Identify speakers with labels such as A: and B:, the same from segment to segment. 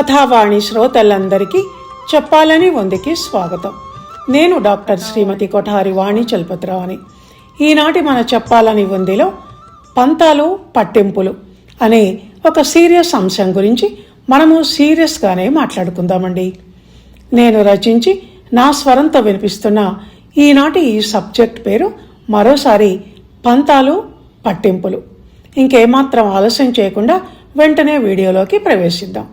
A: కథావాణి శ్రోతలందరికీ చెప్పాలని వందికి స్వాగతం. నేను డాక్టర్ శ్రీమతి కొఠారి వాణి చలపతిరావుని. ఈనాటి మన చెప్పాలని వందిలో పంతాలు పట్టింపులు అనే ఒక సీరియస్ అంశం గురించి మనము సీరియస్గానే మాట్లాడుకుందామండి. నేను రచించి నా స్వరంతో వినిపిస్తున్న ఈనాటి ఈ సబ్జెక్ట్ పేరు మరోసారి పంతాలు పట్టింపులు. ఇంకేమాత్రం ఆలస్యం చేయకుండా వెంటనే వీడియోలోకి ప్రవేశిద్దాం.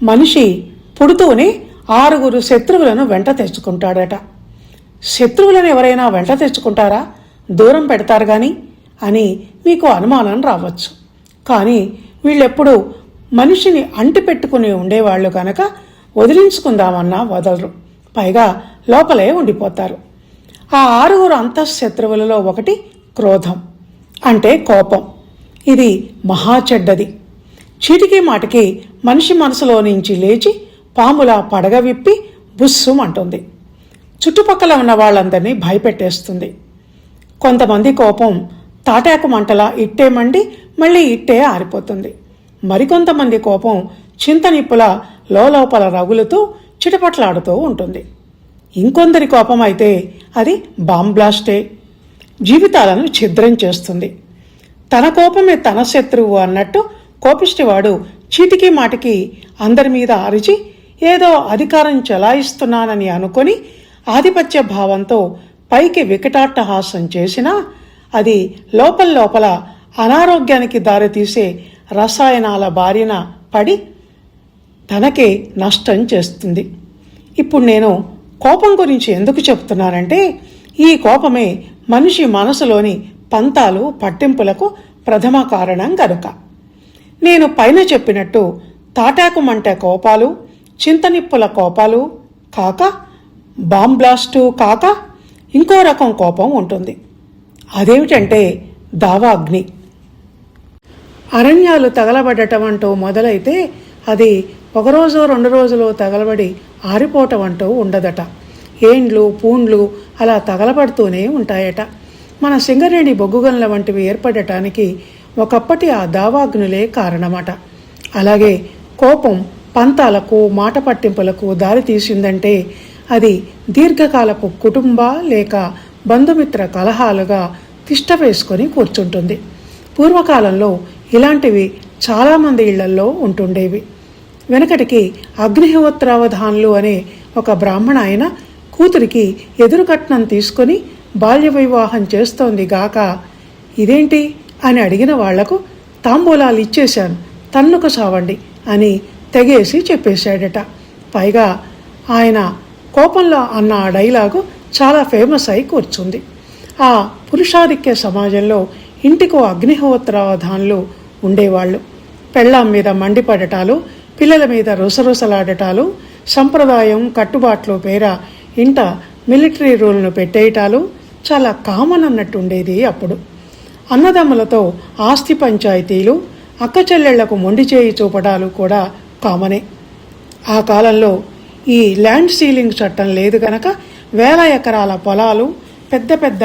A: మనిషి పుడుతూనే 6 శత్రువులను వెంట తెచ్చుకుంటాడట. శత్రువులను ఎవరైనా వెంట తెచ్చుకుంటారా? దూరం పెడతారు కానీ అని మీకు అనుమానం రావచ్చు. కానీ వీళ్ళెప్పుడు మనిషిని అంటి పెట్టుకుని ఉండేవాళ్ళు కనుక వదిలించుకుందామన్నా వదలరు. పైగా లోపలే ఉండిపోతారు. ఆ 6 అంతఃశత్రువులలో ఒకటి క్రోధం, అంటే కోపం. ఇది మహా చెడ్డది. చీటికి మాటికి మనిషి మనసులో నుంచి లేచి పాములా పడగ విప్పి బుస్సుమంటుంది. చుట్టుపక్కల ఉన్న వాళ్ళందరినీ భయపెట్టేస్తుంది. కొంతమంది కోపం తాటాకు మంటలా ఇట్టే మండి మళ్ళీ ఇట్టే ఆరిపోతుంది. మరికొంతమంది కోపం చింతనిప్పులా లోపల రగులుతూ చిటపట్లాడుతూ ఉంటుంది. ఇంకొందరి కోపం అయితే అది బాంబ్ బ్లాస్టే, జీవితాలను ఛిద్రం చేస్తుంది. తన కోపమే తన శత్రువు అన్నట్టు కోపిష్టివాడు చీటికి మాటికి అందరి మీద అరిచి ఏదో అధికారం చెలాయిస్తున్నానని అనుకొని ఆధిపత్య భావంతో పైకి వికటాట్టహాసం చేసినా అది లోపల అనారోగ్యానికి దారితీసే రసాయనాల బారిన పడి తనకే నష్టం చేస్తుంది. ఇప్పుడు నేను కోపం గురించి ఎందుకు చెప్తున్నానంటే, ఈ కోపమే మనిషి మనసులోని పంతాలు పట్టింపులకు ప్రథమ కారణం గనుక. నేను పైన చెప్పినట్టు తాటాకు మంట కోపాలు, చింతనిప్పుల కోపాలు కాక, బాంబ్ బ్లాస్టు కాక ఇంకో రకం కోపం ఉంటుంది. అదేమిటంటే దావాగ్ని. అరణ్యాలు తగలబడటం అంటూ మొదలైతే అది 1 రోజు 2 రోజులు తగలబడి ఆరిపోవటం అంటూ ఉండదట. ఏండ్లు పూండ్లు అలా తగలబడుతూనే ఉంటాయట. మన సింగరేణి బొగ్గుగన్ల వంటివి ఏర్పడటానికి ఒకప్పటి ఆ దావాగ్నులే కారణమట. అలాగే కోపం పంతాలకు మాట పట్టింపులకు దారి తీసిందంటే అది దీర్ఘకాలపు కుటుంబ లేక బంధుమిత్ర కలహాలుగా తిష్ట వేసుకొని కూర్చుంటుంది. పూర్వకాలంలో ఇలాంటివి చాలామంది ఇళ్లల్లో ఉంటుండేవి. వెనకటికి అగ్నిహోత్రావధానులు అనే ఒక బ్రాహ్మణ ఆయన కూతురికి ఎదురుకట్నం తీసుకుని బాల్య వివాహం చేస్తోంది గాక, ఇదేంటి అని అడిగిన వాళ్లకు తాంబూలాలు ఇచ్చేశాను, తన్నుకు సావండి అని తెగేసి చెప్పేశాడట. పైగా ఆయన కోపంలో అన్న ఆ డైలాగు చాలా ఫేమస్ అయి కూర్చుంది. ఆ పురుషాధిక్య సమాజంలో ఇంటికో అగ్నిహోత్రావధానులు ఉండేవాళ్ళు. పెళ్ళాం మీద మండిపడటాలు, పిల్లల మీద రుసరుసలాడటాలు, సంప్రదాయం కట్టుబాట్లు పేర ఇంట మిలిటరీ రూల్ను పెట్టేయటాలు చాలా కామన్ అన్నట్టు ఉండేది అప్పుడు. అన్నదమ్ములతో ఆస్తి పంచాయతీలు, అక్కచెల్లెళ్లకు మొండి చేయి చూపడాలు కూడా కామనే. ఆ కాలంలో ఈ ల్యాండ్ సీలింగ్ చట్టం లేదు గనక వేల ఎకరాల పొలాలు, పెద్ద పెద్ద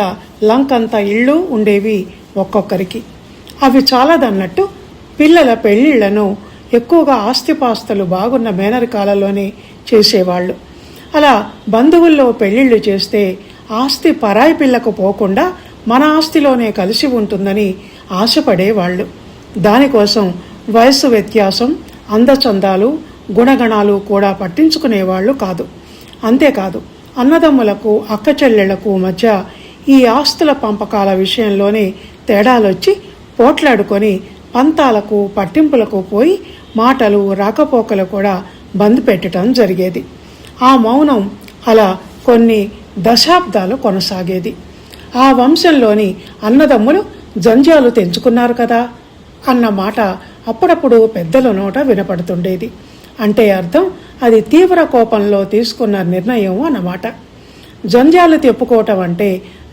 A: లంకంత ఇళ్ళు ఉండేవి ఒక్కొక్కరికి. అవి చాలదన్నట్టు పిల్లల పెళ్లిళ్లను ఎక్కువగా ఆస్తిపాస్తులు బాగున్న మేనరికాలలోనే చేసేవాళ్ళు. అలా బంధువుల్లో పెళ్లిళ్లు చేస్తే ఆస్తి పరాయి పిల్లకు పోకుండా మన ఆస్తిలోనే కలిసి ఉంటుందని ఆశపడేవాళ్ళు. దానికోసం వయస్సు వ్యత్యాసం, అందచందాలు, గుణగణాలు కూడా పట్టించుకునేవాళ్ళు కాదు. అంతేకాదు, అన్నదమ్ములకు అక్క చెల్లెళ్లకు మధ్య ఈ ఆస్తుల పంపకాల విషయంలోనే తేడాలొచ్చి పోట్లాడుకొని పంతాలకు పట్టింపులకు పోయి మాటలు రాకపోకలు కూడా బంద్ పెట్టడం జరిగేది. ఆ మౌనం అలా కొన్ని దశాబ్దాలు కొనసాగేది. ఆ వంశంలోని అన్నదమ్ములు జంజాలు తెంచుకున్నారు కదా అన్న మాట అప్పుడప్పుడు పెద్దల నోట వినపడుతుండేది. అంటే అర్థం అది తీవ్ర కోపంలో తీసుకున్న నిర్ణయం అన్నమాట. జంజాలు తెప్పుకోవటం అంటే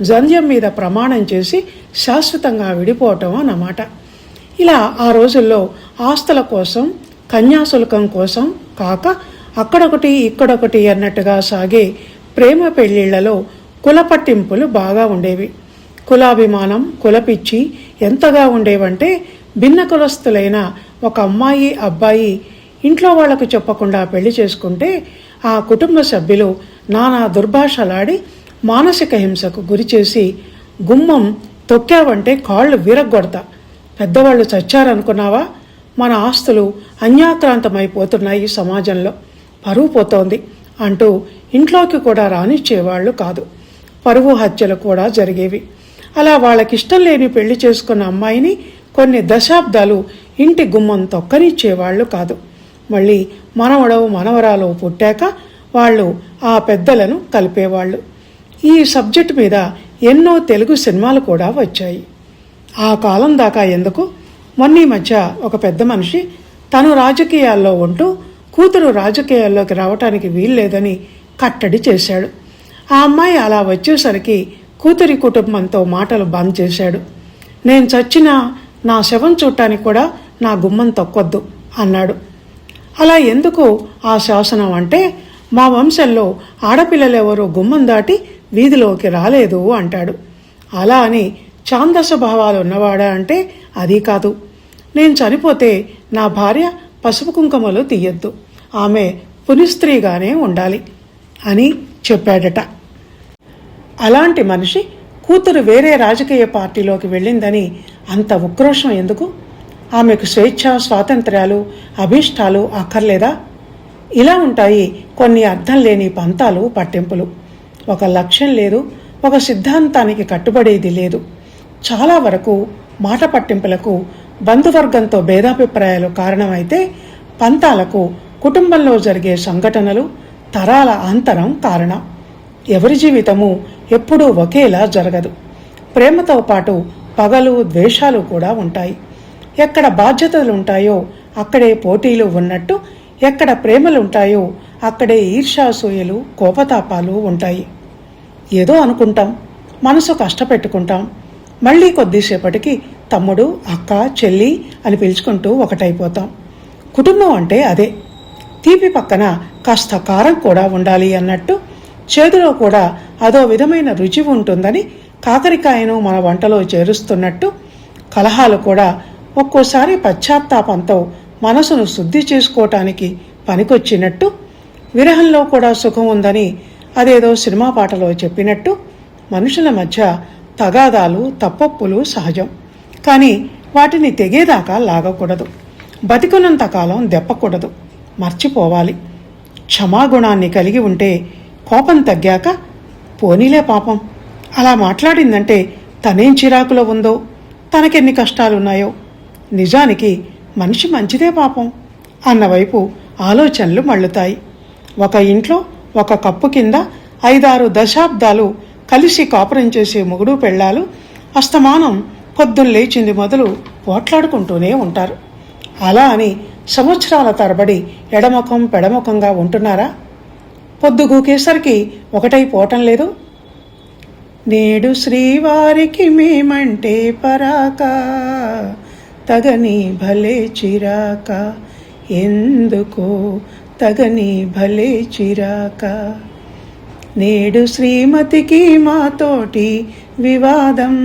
A: జంధ్యం మీద ప్రమాణం చేసి శాశ్వతంగా విడిపోవటం అన్నమాట. ఇలా ఆ రోజుల్లో ఆస్తుల కోసం, కన్యాశుల్కం కోసం కాక అక్కడొకటి ఇక్కడొకటి అన్నట్టుగా సాగే ప్రేమ పెళ్లిళ్లలో కుల పట్టింపులు బాగా ఉండేవి. కులాభిమానం, కులపిచ్చి ఎంతగా ఉండేవంటే భిన్న కులస్తులైన ఒక అమ్మాయి అబ్బాయి ఇంట్లో వాళ్లకు చెప్పకుండా పెళ్లి చేసుకుంటే ఆ కుటుంబ సభ్యులు నానా దుర్భాషలాడి మానసిక హింసకు గురిచేసి గుమ్మం తొక్కావంటే కాళ్ళు విరగ్గొడతా, పెద్దవాళ్ళు చచ్చారనుకున్నావా, మన ఆస్తులు అన్యాక్రాంతమైపోతున్నాయి, సమాజంలో పరువు పోతోంది అంటూ ఇంట్లోకి కూడా రానిచ్చేవాళ్లు కాదు. పరువు హత్యలు కూడా జరిగేవి. అలా వాళ్ళకిష్టం లేని పెళ్లి చేసుకున్న అమ్మాయిని కొన్ని దశాబ్దాలు ఇంటి గుమ్మం తొక్కనిచ్చేవాళ్లు కాదు. మళ్ళీ మనవడో మనవరాలో పుట్టాక వాళ్ళు ఆ పెద్దలను కలిపేవాళ్ళు. ఈ సబ్జెక్టు మీద ఎన్నో తెలుగు సినిమాలు కూడా వచ్చాయి. ఆ కాలం దాకా ఎందుకు, మొన్నీ మధ్య ఒక పెద్ద మనిషి తను రాజకీయాల్లో ఉంటూ కూతురు రాజకీయాల్లోకి రావటానికి వీల్లేదని కట్టడి చేశాడు. ఆ అమ్మాయి అలా వచ్చేసరికి కూతురి కుటుంబంతో మాటలు బంద్ చేశాడు. నేను చచ్చినా నా శవం చూడటానికి కూడా నా గుమ్మం తొక్కొద్దు అన్నాడు. అలా ఎందుకు ఆ శాసనం అంటే, మా వంశంలో ఆడపిల్లలెవరూ గుమ్మం దాటి వీధిలోకి రాలేదు అంటాడు. అలా అని ఛాందస భావాలు ఉన్నవాడా అంటే అది కాదు. నేను చనిపోతే నా భార్య పసుపు కుంకుమలు తీయొద్దు, ఆమె పునిస్త్రీగానే ఉండాలి అని చెప్పాడట. అలాంటి మనిషి కూతురు వేరే రాజకీయ పార్టీలోకి వెళ్ళిందని అంత ఉక్రోషం ఎందుకు? ఆమెకు స్వేచ్ఛ, స్వాతంత్ర్యాలు, అభీష్టాలు అక్కర్లేదా? ఇలా ఉంటాయి కొన్ని అర్థం లేని పంతాలు, పట్టింపులు. ఒక లక్ష్యం లేదు, ఒక సిద్ధాంతానికి కట్టుబడేది లేదు. చాలా వరకు మాట పట్టింపులకు బంధువర్గంతో భేదాభిప్రాయాలు కారణమైతే, పంతాలకు కుటుంబంలో జరిగే సంఘటనలు, తరాల అంతరం కారణం. ఎవరి జీవితము ఎప్పుడూ ఒకేలా జరగదు. ప్రేమతో పాటు పగలు, ద్వేషాలు కూడా ఉంటాయి. ఎక్కడ బాధ్యతలుంటాయో అక్కడే పోటీలు ఉన్నట్టు, ఎక్కడ ప్రేమలుంటాయో అక్కడే ఈర్ష్యాసూయలు, కోపతాపాలు ఉంటాయి. ఏదో అనుకుంటాం, మనసు కష్టపెట్టుకుంటాం, మళ్ళీ కొద్దిసేపటికి తమ్ముడు, అక్క, చెల్లి అని పిలుచుకుంటూ ఒకటైపోతాం. కుటుంబం అంటే అదే. తీపి పక్కన కాస్త కారం కూడా ఉండాలి అన్నట్టు, చేదులో కూడా అదో విధమైన రుచి ఉంటుందని కాకరికాయను మన వంటలో చేరుస్తున్నట్టు, కలహాలు కూడా ఒక్కోసారి పశ్చాత్తాపంతో మనసును శుద్ధి చేసుకోవటానికి పనికొచ్చినట్టు, విరహంలో కూడా సుఖం ఉందని అదేదో సినిమా పాటలో చెప్పినట్టు, మనుషుల మధ్య తగాదాలు, తప్పొప్పులు సహజం. కానీ వాటిని తెగేదాకా లాగకూడదు. బతికున్నంత కాలం దెప్పకూడదు, మర్చిపోవాలి. క్షమాగుణాన్ని కలిగి ఉంటే కోపం తగ్గాక పోనీలే పాపం, అలా మాట్లాడిందంటే తనేం చిరాకులో ఉందో, తనకెన్ని కష్టాలున్నాయో, నిజానికి మనిషి మంచిదే పాపం అన్నవైపు ఆలోచనలు మళ్ళుతాయి. ఒక ఇంట్లో ఒక కప్పు కింద 5-6 దశాబ్దాలు కలిసి కాపురం చేసే మొగుడు పెళ్ళాలు అస్తమానం పొద్దున్న లేచింది మొదలు పోట్లాడుకుంటూనే ఉంటారు. అలా అని సంవత్సరాల తరబడి ఎడముఖం పెడముఖంగా ఉంటున్నారా? పొద్దుగూకేసరికి ఒకటైపోవటం లేదు. నేడు శ్రీవారికి మేమంటే పరాక, తగని భలే చిరాక, ఎందుకో తగని భలే చిరాక. నేడు శ్రీమతికి మాతోటి వివాదం,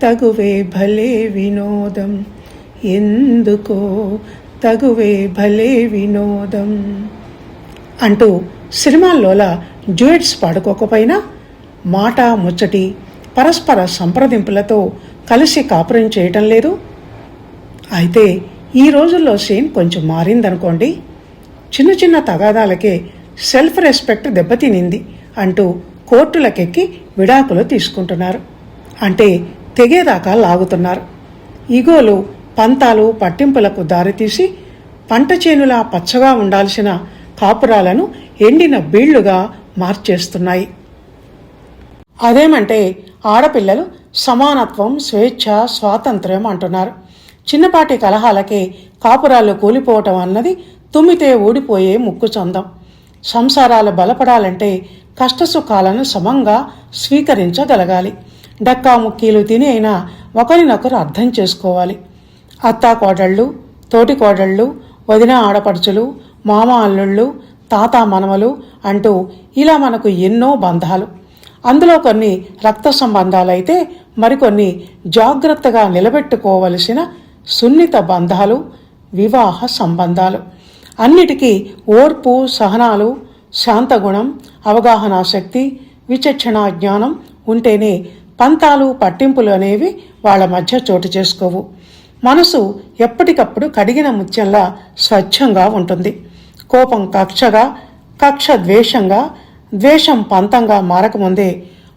A: తగువే భలే వినోదం, ఎందుకో తగువే భలే వినోదం అంటూ సినిమాల్లోలా డ్యూయట్స్ పాడుకోకపోయినా మాట ముచ్చటి పరస్పర సంప్రదింపులతో కలిసి కాపురం చేయటం లేదు. అయితే ఈ రోజుల్లో సీన్ కొంచెం మారిందనుకోండి. చిన్న చిన్న తగాదాలకే సెల్ఫ్ రెస్పెక్ట్ దెబ్బతినింది అంటూ కోర్టులకెక్కి విడాకులు తీసుకుంటున్నారు. అంటే తెగేదాకా లాగుతున్నారు. ఈగోలు, పంతాలు, పట్టింపులకు దారితీసి పంట చేనులా పచ్చగా ఉండాల్సిన కాపురాలను ఎండిన బీళ్లుగా మార్చేస్తున్నాయి. అదేమంటే ఆడపిల్లలు సమానత్వం, స్వేచ్ఛ, స్వాతంత్ర్యం అంటున్నారు. చిన్నపాటి కలహాలకే కాపురాలు కూలిపోవటం అన్నది తుమ్మితే ఊడిపోయే ముక్కు చందం. సంసారాలు బలపడాలంటే కష్టసుఖాలను సమంగా స్వీకరించగలగాలి. డక్కా ముక్కీలు తిని అయినా ఒకరినొకరు అర్థం చేసుకోవాలి. అత్తా కోడళ్ళు, తోటి కోడళ్ళు, వదిన ఆడపడుచులు, మామ అల్లుళ్ళు, తాత మనవలు అంటూ ఇలా మనకు ఎన్నో బంధాలు. అందులో కొన్ని రక్త సంబంధాలైతే మరికొన్ని జాగ్రత్తగా నిలబెట్టుకోవలసిన సున్నిత బంధాలు, వివాహ సంబంధాలు. అన్నిటికీ ఓర్పు, సహనాలు, శాంతగుణం, అవగాహనా శక్తి, విచక్షణ జ్ఞానం ఉంటేనే పంతాలు, పట్టింపులు అనేవి వాళ్ళ మధ్య చోటు చేసుకోవు. మనసు ఎప్పటికప్పుడు కడిగిన ముత్యంలా స్వచ్ఛంగా ఉంటుంది. కోపం కక్షగా, కక్ష ద్వేషంగా, ద్వేషం పంతంగా మారకముందే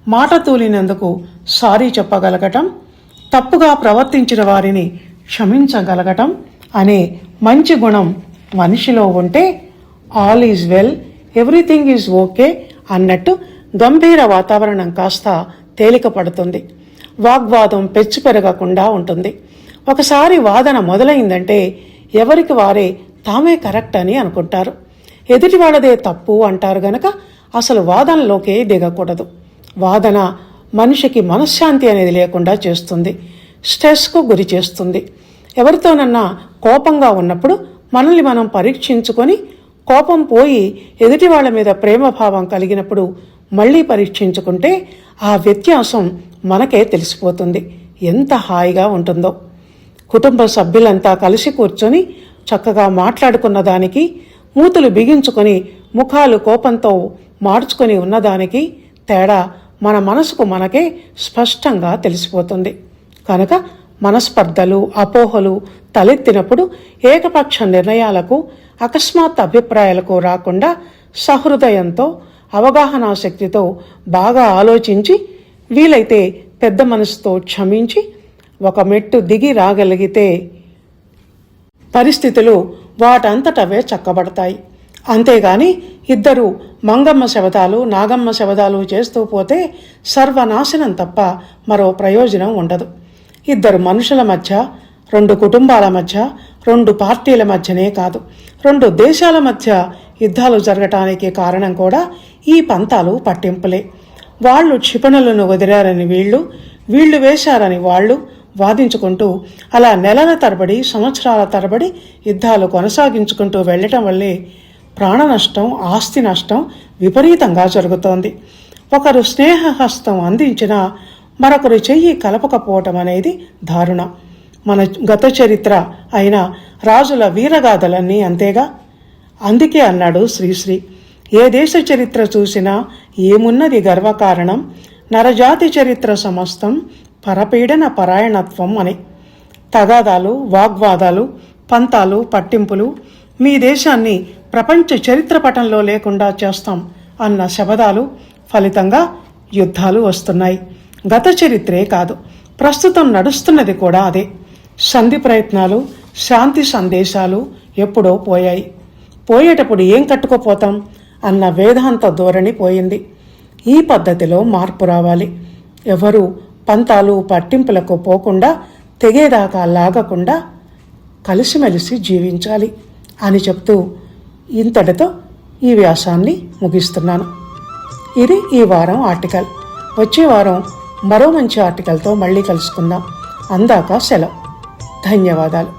A: మాట తూలినందుకు సారీ చెప్పగలగటం, తప్పుగా ప్రవర్తించిన వారిని క్షమించగలగటం అనే మంచి గుణం మనిషిలో ఉంటే all is well, everything is okay అన్నట్టు గంభీర వాతావరణం కాస్త తేలిక పడుతుంది. వాగ్వాదం పెచ్చు పెరగకుండా ఉంటుంది. ఒకసారి వాదన మొదలైందంటే ఎవరికి వారే తామే కరెక్ట్ అని అనుకుంటారు. ఎదుటి వాళ్ళదే తప్పు అంటారు గనక అసలు వాదనలోకే దిగకూడదు. వాదన మనిషికి మనశ్శాంతి అనేది లేకుండా చేస్తుంది, స్ట్రెస్కు గురి చేస్తుంది. ఎవరితోనన్నా కోపంగా ఉన్నప్పుడు మనల్ని మనం పరీక్షించుకొని, కోపం పోయి ఎదుటి వాళ్ళ మీద ప్రేమభావం కలిగినప్పుడు మళ్ళీ పరీక్షించుకుంటే ఆ వ్యత్యాసం మనకే తెలిసిపోతుంది. ఎంత హాయిగా ఉంటుందో. కుటుంబ సభ్యులంతా కలిసి కూర్చొని చక్కగా మాట్లాడుకున్న దానికి, మూతులు బిగించుకొని ముఖాలు కోపంతో మార్చుకొని ఉన్నదానికి తేడా మన మనసుకు మనకే స్పష్టంగా తెలిసిపోతుంది. కనుక మనస్పర్ధలు, అపోహలు తలెత్తినప్పుడు ఏకపక్ష నిర్ణయాలకు, అకస్మాత్ అభిప్రాయాలకు రాకుండా సహృదయంతో, అవగాహనా శక్తితో బాగా ఆలోచించి, వీలైతే పెద్ద మనసుతో క్షమించి ఒక మెట్టు దిగి రాగలిగితే పరిస్థితులు వాటంతటవే చక్కబడతాయి. అంతేగాని ఇద్దరు మంగమ్మ శబదాలు, నాగమ్మ శబదాలు చేస్తూ పోతే సర్వనాశనం తప్ప మరో ప్రయోజనం ఉండదు. ఇద్దరు మనుషుల మధ్య, రెండు కుటుంబాల మధ్య, రెండు పార్టీల మధ్యనే కాదు, రెండు దేశాల మధ్య యుద్ధాలు జరగటానికి కారణం కూడా ఈ పంతాలు, పట్టింపులే. వాళ్ళు క్షిపణులను వదిలారని వీళ్ళు వేశారని వాళ్ళు వాదించుకుంటూ అలా నెలల తరబడి, సంవత్సరాల తరబడి యుద్ధాలు కొనసాగించుకుంటూ వెళ్లటం వల్లే ప్రాణ నష్టం, ఆస్తి నష్టం విపరీతంగా జరుగుతోంది. ఒకరు స్నేహహస్తం అందించినా మరొకరు చెయ్యి కలపకపోవటం అనేది దారుణం. మన గత చరిత్ర అయిన రాజుల వీరగాథలన్నీ అంతేగా. అందుకే అన్నాడు శ్రీశ్రీ, ఏ దేశ చరిత్ర చూసినా ఏమున్నది గర్వకారణం, నరజాతి చరిత్ర సమస్తం పరపీడన పరాయణత్వం అని. తగాదాలు, వాగ్వాదాలు, పంతాలు, పట్టింపులు మీ దేశాన్ని ప్రపంచ చరిత్ర పటంలో లేకుండా చేస్తాం అన్న శబదాలు ఫలితంగా యుద్ధాలు వస్తున్నాయి. గత చరిత్రే కాదు, ప్రస్తుతం నడుస్తున్నది కూడా అదే. సంధి ప్రయత్నాలు, శాంతి సందేశాలు ఎప్పుడో పోయాయి. పోయేటప్పుడు ఏం కట్టుకోపోతాం అన్న వేదాంత ధోరణి పోయింది. ఈ పద్ధతిలో మార్పు రావాలి. ఎవరు పంతాలు, పట్టింపులకు పోకుండా, తెగేదాకా లాగకుండా కలిసిమెలిసి జీవించాలి అని చెప్తూ ఇంతటితో ఈ వ్యాసాన్ని ముగిస్తున్నాను. ఇది ఈ వారం ఆర్టికల్. వచ్చే వారం మరో మంచి ఆర్టికల్తో మళ్ళీ కలుసుకుందాం. అందాక సెలవు. ధన్యవాదాలు.